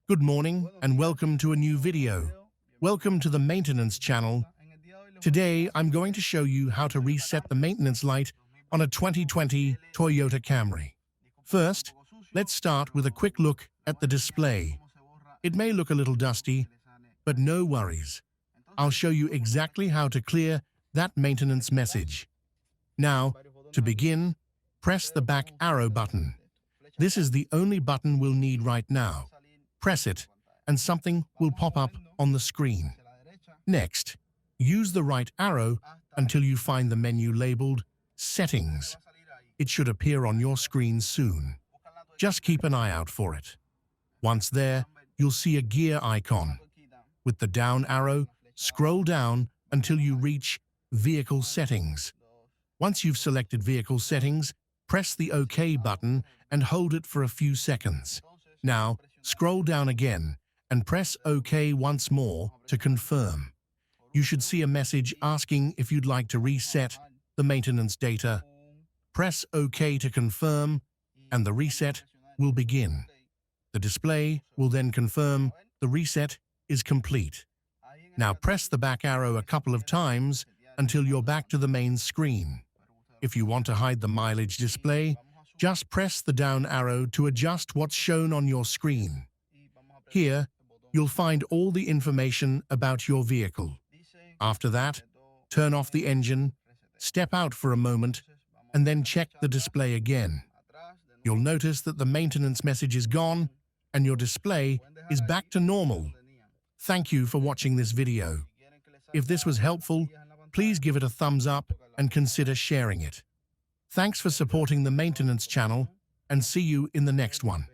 Good morning and welcome to a new video. Welcome to the maintenance channel. Today I'm going to show you how to reset the maintenance light on a 2020 Toyota Camry. First, let's start with a quick look at the display. It may look a little dusty, but no worries. I'll show you exactly how to clear that maintenance message. Now, to begin, press the back arrow button. This is the only button we'll need right now. Press it, and something will pop up on the screen. Next, use the right arrow until you find the menu labeled Settings. It should appear on your screen soon. Just keep an eye out for it. Once there, you'll see a gear icon. With the down arrow, scroll down until you reach Vehicle Settings. Once you've selected Vehicle Settings, press the OK button and hold it for a few seconds. Now, scroll down again and press OK once more to confirm. You should see a message asking if you'd like to reset the maintenance data. Press OK to confirm, and the reset will begin. The display will then confirm the reset is complete. Now press the back arrow a couple of times until you're back to the main screen. If you want to hide the mileage display, just press the down arrow to adjust what's shown on your screen. Here, you'll find all the information about your vehicle. After that, turn off the engine, step out for a moment, and then check the display again. You'll notice that the maintenance message is gone and your display is back to normal. Thank you for watching this video. If this was helpful, please give it a thumbs up and consider sharing it. Thanks for supporting the maintenance channel, and see you in the next one.